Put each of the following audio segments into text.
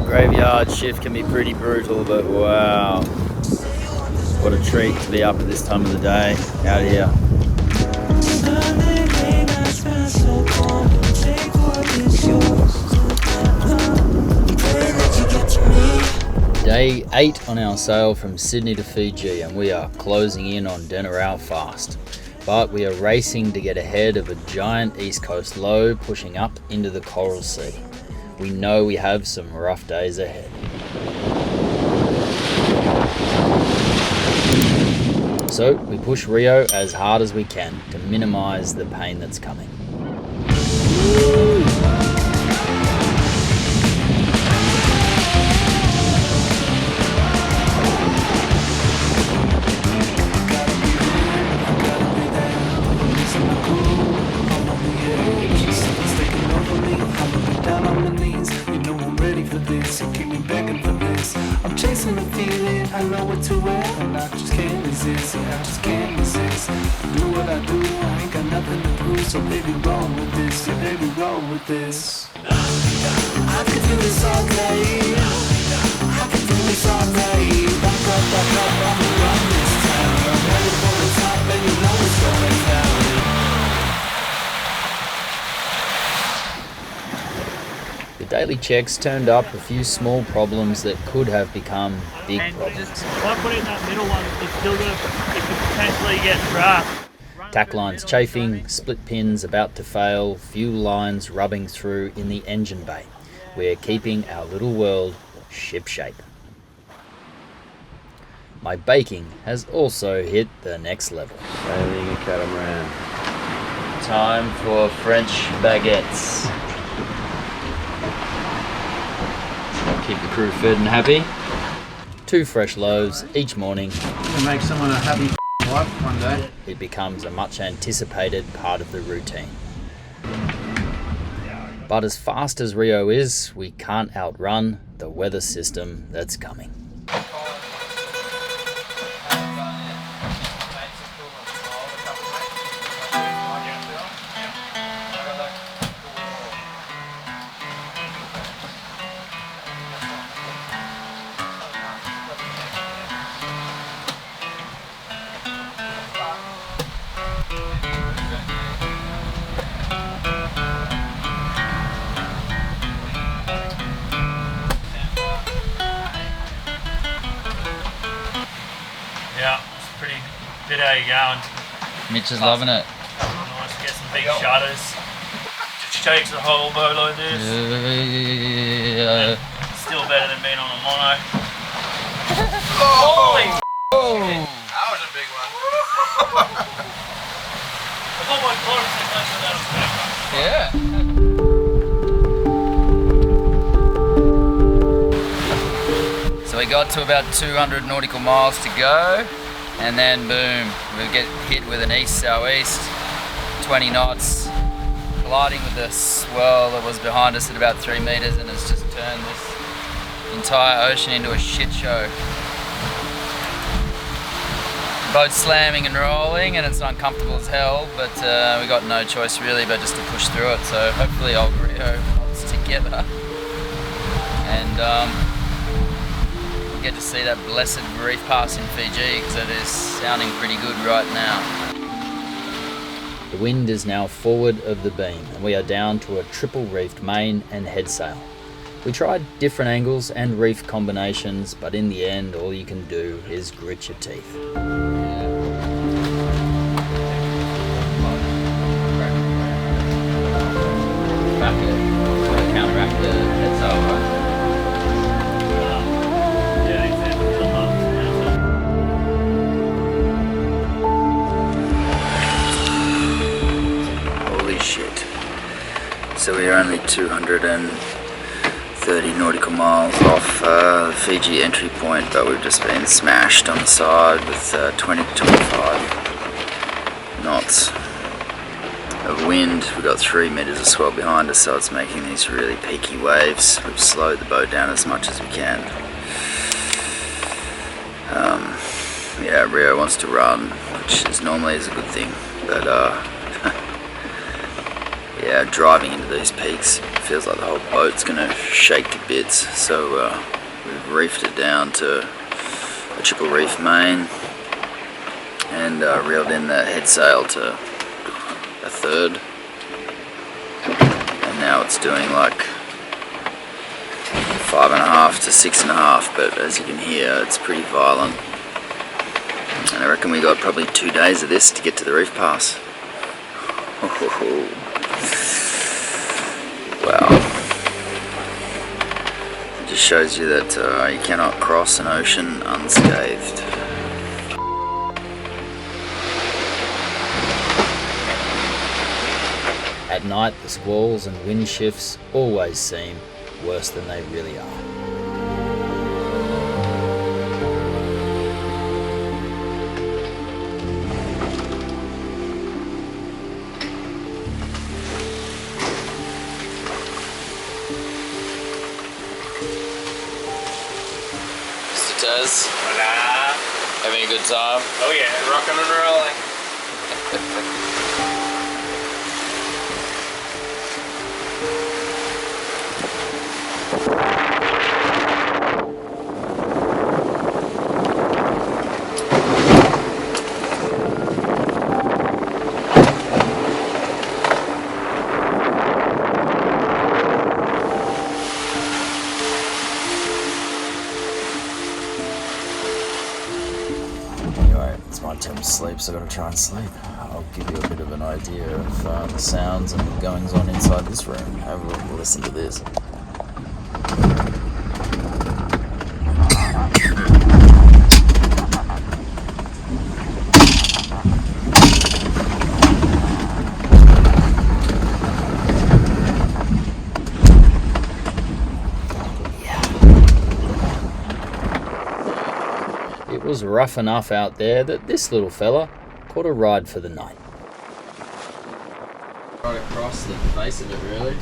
Graveyard shift can be pretty brutal, but wow, what a treat to be up at this time of the day out here. Day 8 on our sail from Sydney to Fiji, and we are closing in on dinner hour fast. But we are racing to get ahead of a giant east coast low pushing up into the Coral Sea. We know we have some rough days ahead. So we push Rio as hard as we can to minimise the pain that's coming. I'm chasing the feeling, I know what to wear, and I just can't resist, I just can't resist. Do what I do, I ain't got nothing to prove, so baby roll with this, yeah baby roll with this. I can do this all day, I can do this all day. Back up, I'm around this town. I'm ready for the top, and you know it's going down. The daily checks turned up a few small problems that could have become big problems. Just by putting that middle one, it's still gonna, it could potentially get draft. Tack lines chafing, split pins about to fail, fuel lines rubbing through in the engine bay. We're keeping our little world shipshape. My baking has also hit the next level. Sailing a catamaran. Time for French baguettes. Keep the crew fed and happy. 2 fresh loaves each morning. To make someone a happy wife one day. It becomes a much anticipated part of the routine. But as fast as Rio is, we can't outrun the weather system that's coming. Yeah, it's pretty bit how you going. Mitch is loving it. Nice to get some big shutters. Just shakes the whole boat like this. Still better than being on a mono. Holy That was a big one. I got my clothes so much that was big. Yeah. So we got to about 200 nautical miles to go, and then boom, we get hit with an east southeast, 20 knots, colliding with the swell that was behind us at about 3 meters, and it's just turned this entire ocean into a shit show. Boat slamming and rolling, and it's uncomfortable as hell, but we got no choice really but just to push through it. So hopefully old Rio holds together, and get to see that blessed reef pass in Fiji, because it is sounding pretty good right now. The wind is now forward of the beam, and we are down to a triple reefed main and head sail. We tried different angles and reef combinations, but in the end all you can do is grit your teeth. Counteract the head sail, right? Shit. So we are only 230 nautical miles off the Fiji entry point, but we've just been smashed on the side with 20 to 25 knots of wind. We've got 3 meters of swell behind us, so it's making these really peaky waves. We've slowed the boat down as much as we can. Yeah, Rio wants to run, which is normally a good thing, but yeah, Yeah, driving into these peaks feels like the whole boat's gonna shake to bits, so we've reefed it down to a triple reef main and reeled in the head sail to a third, and now it's doing like 5.5 to 6.5, but as you can hear, it's pretty violent. And I reckon we got probably 2 days of this to get to the reef pass. Wow. It just shows you that you cannot cross an ocean unscathed. At night, the squalls and wind shifts always seem worse than they really are. Mr. Taz, Hola. having a good time? Oh yeah, rocking and rolling. It's my time to sleep, so I've got to try and sleep. I'll give you a bit of an idea of the sounds and the goings on inside this room. Have a listen to this. It was rough enough out there that this little fella caught a ride for the night. Right across the face of it, really.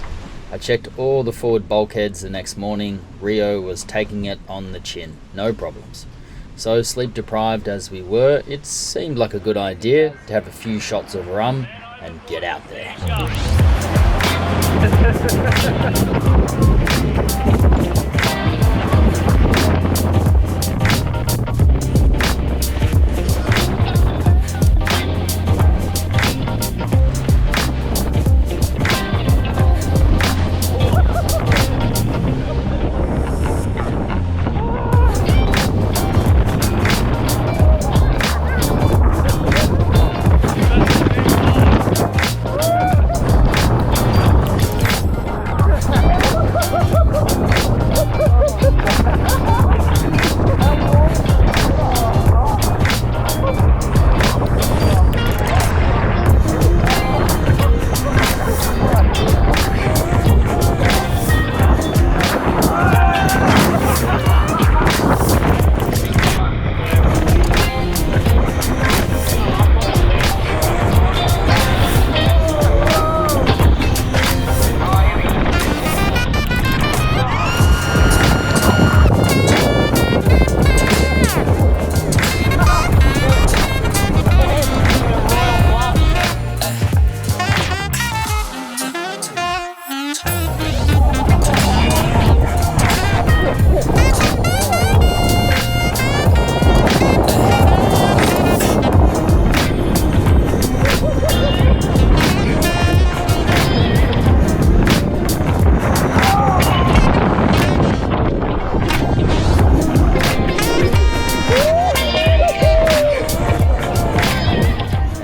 I checked all the forward bulkheads the next morning. Rio was taking it on the chin, no problems. So sleep deprived as we were, it seemed like a good idea to have a few shots of rum and get out there.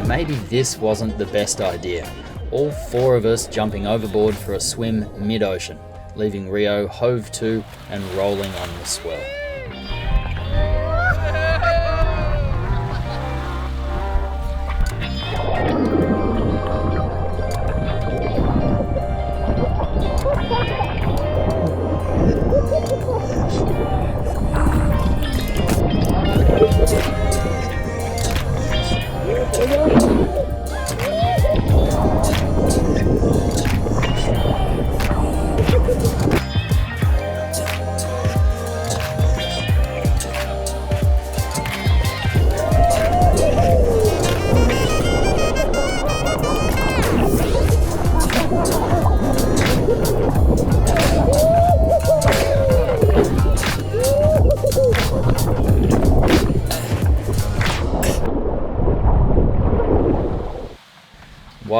Maybe this wasn't the best idea. All 4 of us jumping overboard for a swim mid-ocean, leaving Rio hove to and rolling on the swell.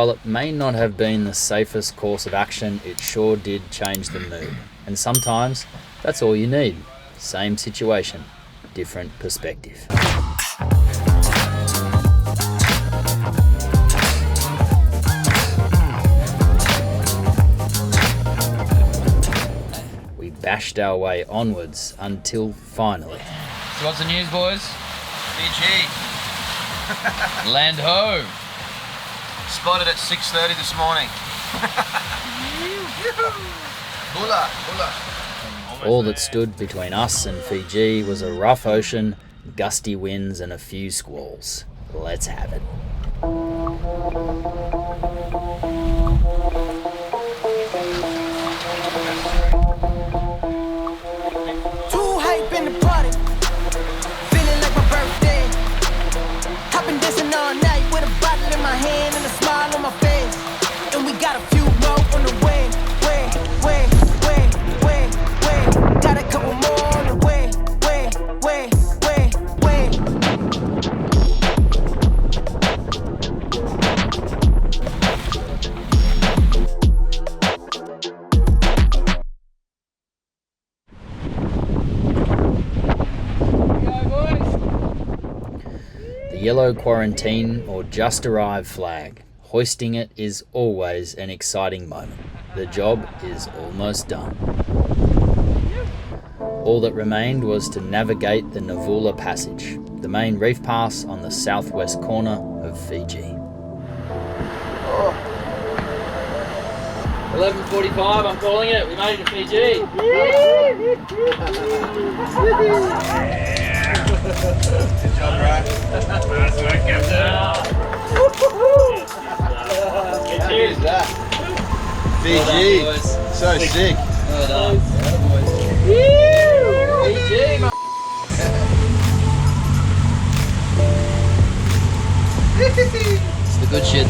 while it may not have been the safest course of action, it sure did change the mood. And sometimes that's all you need. Same situation, different perspective. We bashed our way onwards until finally. So what's the news, boys? PG. Land ho! Spotted at 6:30 this morning. Bula, bula. All that stood between us and Fiji was a rough ocean, gusty winds and a few squalls. Let's have it. Too hype in the party, feeling like my birthday. I've been dancing all night with a bottle in my hand and a smile on my face. And we got a few more on the way, way. Got a couple more on the way, way. The yellow quarantine or just arrived flag. Hoisting it is always an exciting moment. The job is almost done. All that remained was to navigate the Navula Passage, the main reef pass on the southwest corner of Fiji. 11:45, I'm calling it. We made it to Fiji. Good job, bro. Nice work, Captain. Who's that? Fiji. So sick. Well done. Fiji, mate. It's the good shit.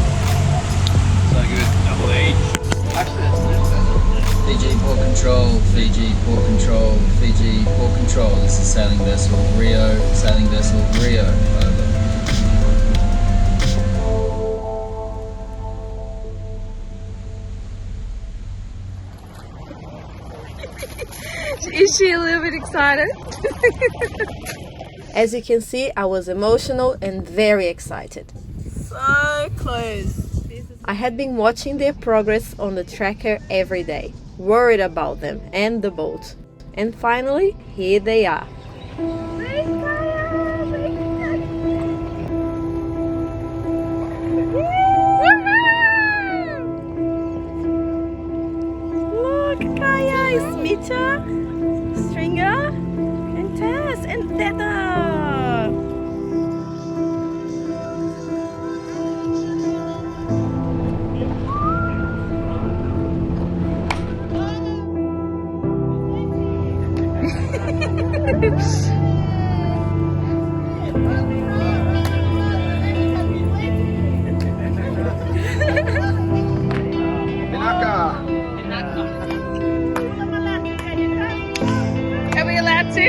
So good. Double H. Fiji port control, Fiji port control, Fiji port control. This is sailing vessel Rio, over. Is she a little bit excited? As you can see, I was emotional and very excited. So close. I had been watching their progress on the tracker every day, worried about them and the boat. And finally, here they are. Look, Kaya, Smita, Stringer, and Tess, and Theta. Are we allowed to?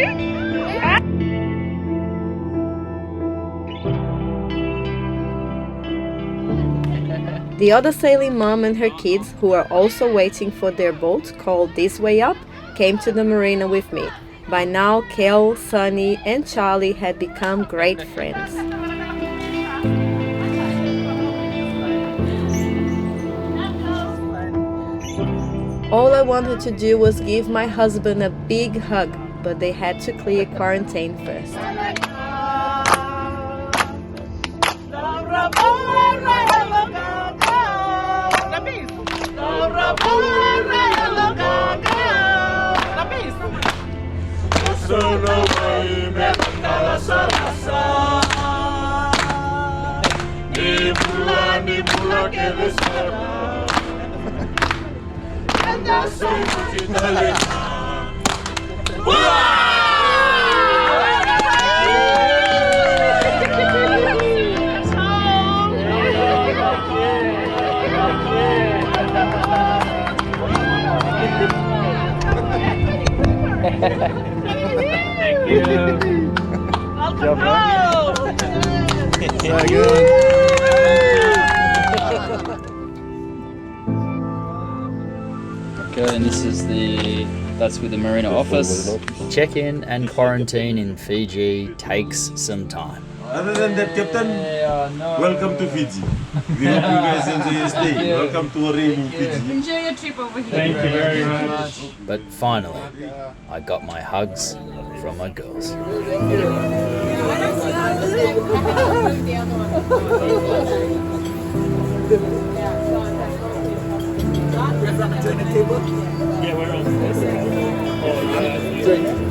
The other sailing mom and her kids, who are also waiting for their boat called This Way Up, came to the marina with me. By now, Kel, Sunny, and Charlie had become great friends. All I wanted to do was give my husband a big hug, but they had to clear quarantine first. Thank you. Welcome home. So good. and this is that's with the marina office. Check-in and quarantine in Fiji takes some time. Other than that, Captain, welcome to Fiji. We hope you guys enjoy your stay. Welcome to a rainy Fiji. Enjoy your trip over here. Thank you very much. But finally, I got my hugs from my girls. Yeah, we're on. Oh, yeah.